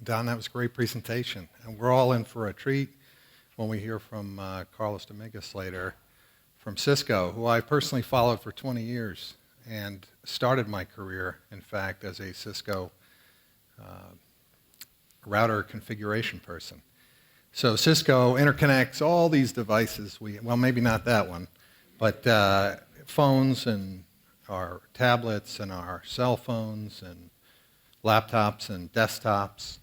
Don, that was a great presentation. And we're all in for a treat when we hear from Carlos Dominguez later from Cisco, who I personally followed for 20 years and started my career, in fact, as a Cisco router configuration person. So Cisco interconnects all these devices. Well, maybe not that one, but phones and our tablets and our cell phones and laptops and desktops,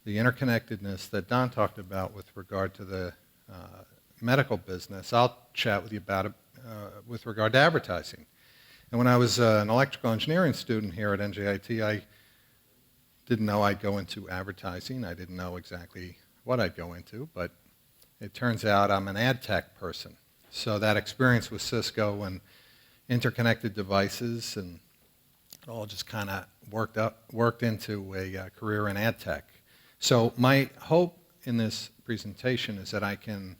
the interconnectedness that Don talked about with regard to the medical business. I'll chat with you about it with regard to advertising. And when I was an electrical engineering student here at NJIT, I didn't know I'd go into advertising. I didn't know exactly what I'd go into, but it turns out I'm an adtech person. So that experience with Cisco and interconnected devices and it all just kind of worked into a career in adtech. So my hope in this presentation is that I can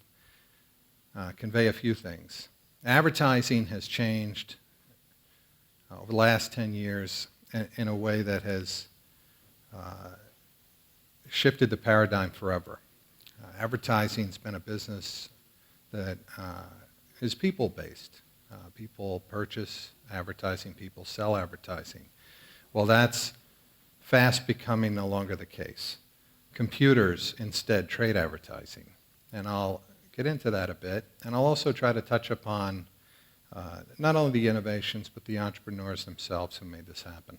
convey a few things. Advertising has changed over the last 10 years in a way that has shifted the paradigm forever. Advertising's been a business that is people-based. People purchase advertising, people sell advertising. Well, that's fast becoming no longer the case. Computers instead trade advertising. And I'll get into that a bit. And I'll also try to touch upon not only the innovations, but the entrepreneurs themselves who made this happen.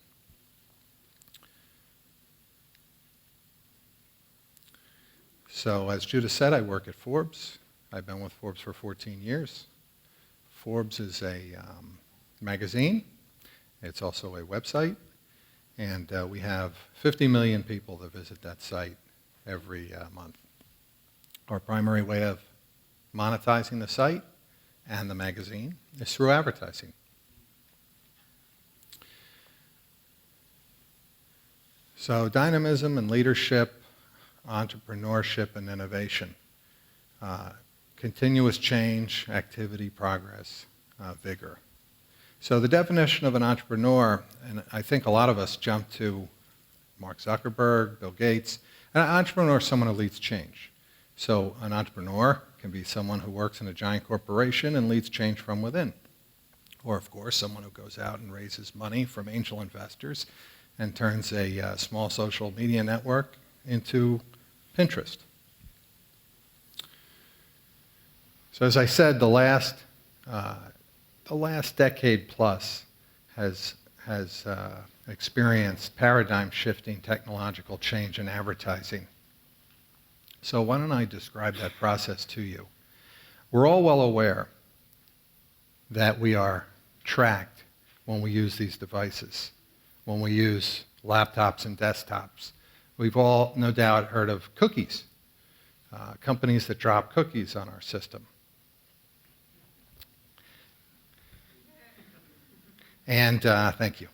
So as Judah said, I work at Forbes. I've been with Forbes for 14 years. Forbes is a magazine. It's also a website. And we have 50 million people that visit that site every month. Our primary way of monetizing the site and the magazine is through advertising. So dynamism and leadership, entrepreneurship and innovation, continuous change, activity, progress, vigor. So the definition of an entrepreneur, and I think a lot of us jump to Mark Zuckerberg, Bill Gates. An entrepreneur is someone who leads change. So an entrepreneur can be someone who works in a giant corporation and leads change from within. Or, of course, someone who goes out and raises money from angel investors and turns a small social media network into Pinterest. So as I said, the last decade plus has experienced paradigm-shifting technological change in advertising. So why don't I describe that process to you? We're all well aware that we are tracked when we use these devices, when we use laptops and desktops. We've all, no doubt, heard of cookies, companies that drop cookies on our system. And thank you.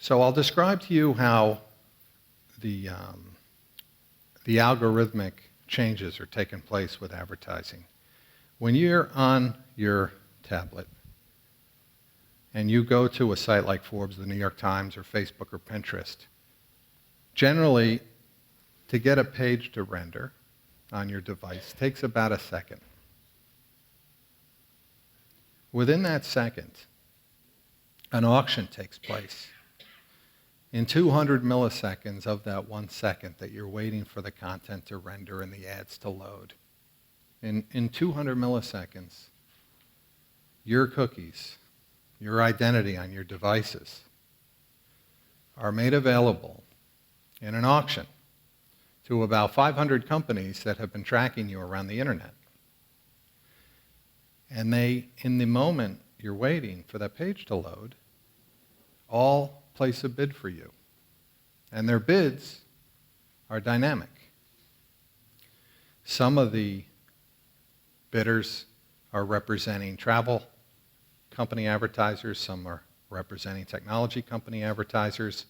So I'll describe to you how the algorithmic changes are taking place with advertising. When you're on your tablet and you go to a site like Forbes, the New York Times, or Facebook, or Pinterest, generally, to get a page to render on your device takes about a second. Within that second, an auction takes place. In 200 milliseconds of that 1 second that you're waiting for the content to render and the ads to load, in 200 milliseconds, your cookies, your identity on your devices are made available in an auction to about 500 companies that have been tracking you around the internet. And they, in the moment you're waiting for that page to load, all place a bid for you. And their bids are dynamic. Some of the bidders are representing travel company advertisers, some are representing technology company advertisers.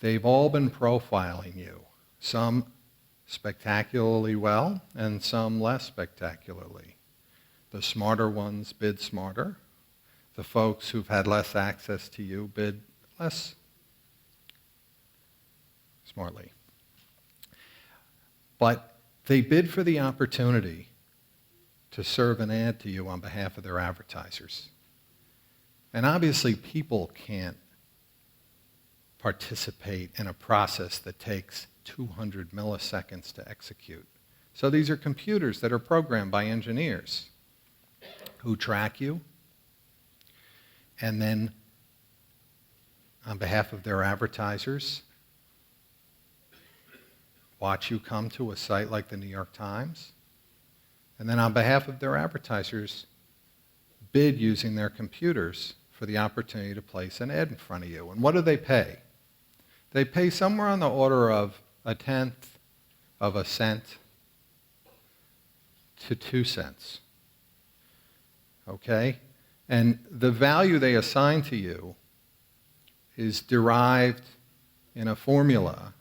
They've all been profiling you, some spectacularly well and some less spectacularly. The smarter ones bid smarter. The folks who've had less access to you bid less smartly. But they bid for the opportunity to serve an ad to you on behalf of their advertisers. And obviously, people can't participate in a process that takes 200 milliseconds to execute. So these are computers that are programmed by engineers who track you and then, on behalf of their advertisers, watch you come to a site like the New York Times, and then on behalf of their advertisers, bid using their computers for the opportunity to place an ad in front of you. And what do they pay? They pay somewhere on the order of 1/10 of a cent to 2 cents. Okay? And the value they assign to you is derived in a formula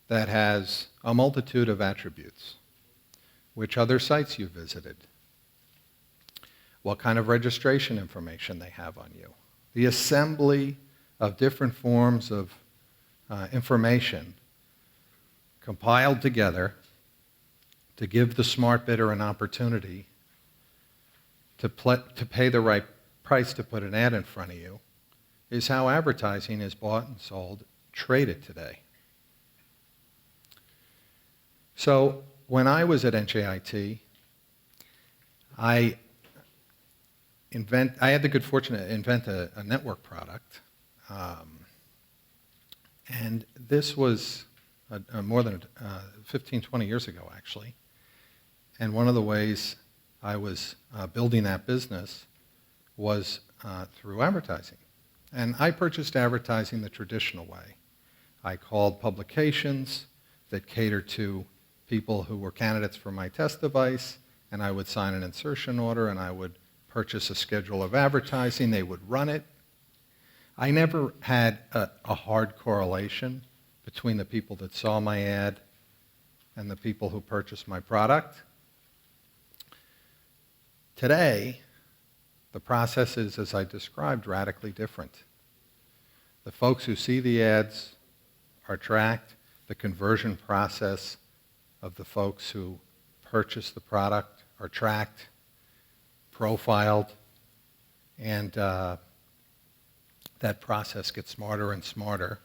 that has a multitude of attributes. Which other sites you visited, what kind of registration information they have on you, the assembly of different forms of information compiled together to give the smart bidder an opportunity to pay the right price to put an ad in front of you, is how advertising is bought and sold, traded today. So when I was at NJIT, I had the good fortune to invent a network product. And this was more than 15, 20 years ago, actually. And one of the ways I was building that business was through advertising. And I purchased advertising the traditional way. I called publications that catered to people who were candidates for my test device, and I would sign an insertion order, and I would purchase a schedule of advertising. They would run it. I never had a hard correlation between the people that saw my ad and the people who purchased my product. Today, the process is, as I described, radically different. The folks who see the ads are tracked. The conversion process of the folks who purchase the product are tracked, profiled, and that process gets smarter and smarter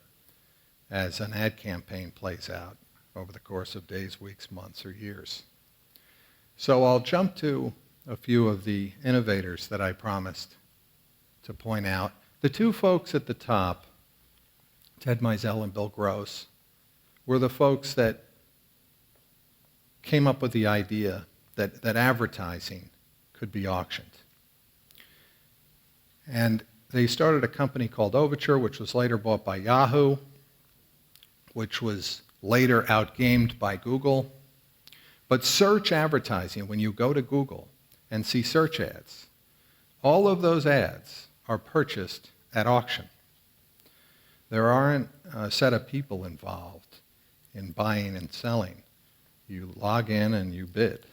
as an ad campaign plays out over the course of days, weeks, months, or years. So I'll jump to a few of the innovators that I promised to point out. The two folks at the top, Ted Meisel and Bill Gross, were the folks that came up with the idea that advertising could be auctioned. And they started a company called Overture, which was later bought by Yahoo, which was later outgamed by Google. But search advertising, when you go to Google and see search ads, all of those ads are purchased at auction. There aren't a set of people involved in buying and selling. You log in and you bid.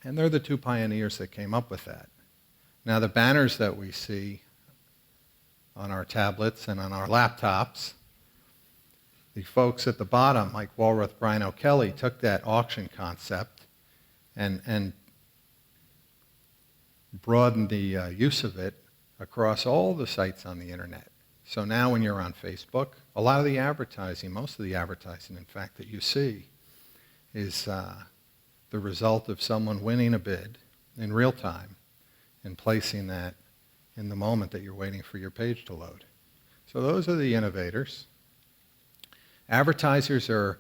And they're the two pioneers that came up with that. Now, the banners that we see on our tablets and on our laptops, the folks at the bottom, like Walrath Brian O'Kelly, took that auction concept and broadened the use of it across all the sites on the internet. So now when you're on Facebook, a lot of the advertising, most of the advertising, in fact, that you see is the result of someone winning a bid in real time and placing that in the moment that you're waiting for your page to load. So those are the innovators. Advertisers are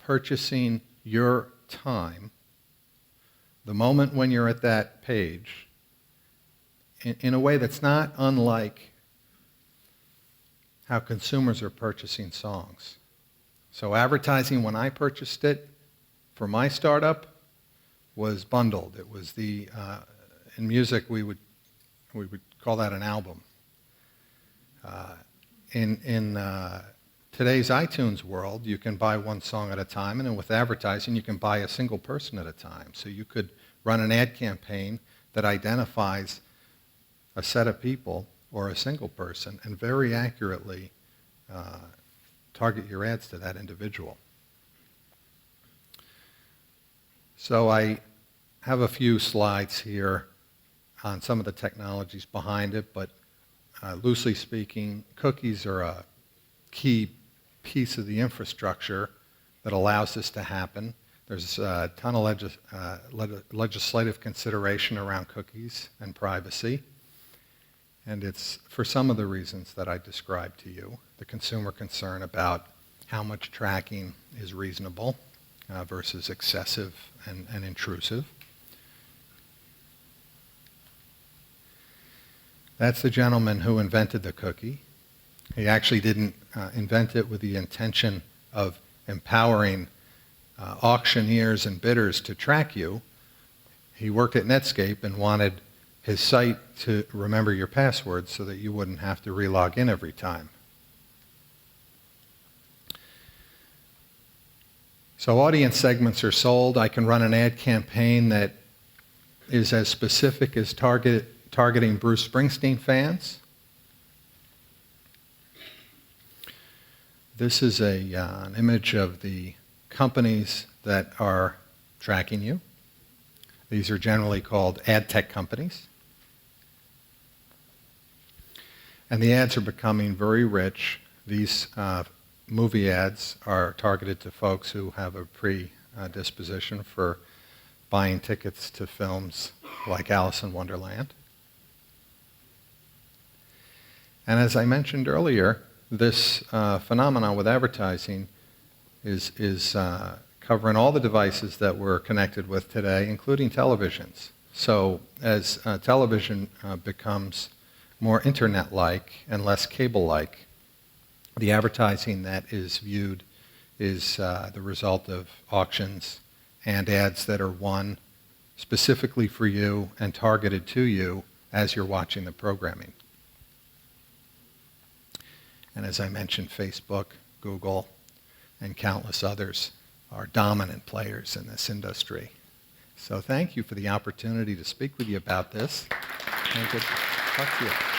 purchasing your time, the moment when you're at that page, in a way that's not unlike how consumers are purchasing songs. So advertising, when I purchased it for my startup, was bundled. It was in music we would call that an album. In today's iTunes world, you can buy one song at a time, and then with advertising, you can buy a single person at a time. So you could run an ad campaign that identifies a set of people or a single person and very accurately target your ads to that individual. So I have a few slides here on some of the technologies behind it, but loosely speaking, cookies are a key piece of the infrastructure that allows this to happen. There's a ton of legislative consideration around cookies and privacy, and it's for some of the reasons that I described to you. The consumer concern about how much tracking is reasonable versus excessive and intrusive. That's the gentleman who invented the cookie. He actually didn't invent it with the intention of empowering auctioneers and bidders to track you. He worked at Netscape and wanted his site to remember your password so that you wouldn't have to re-log in every time. So audience segments are sold. I can run an ad campaign that is as specific as targeting Bruce Springsteen fans. This is an image of the companies that are tracking you. These are generally called adtech companies. And the ads are becoming very rich. These movie ads are targeted to folks who have a predisposition for buying tickets to films like Alice in Wonderland. And as I mentioned earlier, this phenomenon with advertising is covering all the devices that we're connected with today, including televisions. So as television becomes more internet-like and less cable-like, the advertising that is viewed is the result of auctions and ads that are won specifically for you and targeted to you as you're watching the programming. And as I mentioned, Facebook, Google, and countless others are dominant players in this industry. So thank you for the opportunity to speak with you about this. And good to talk to you.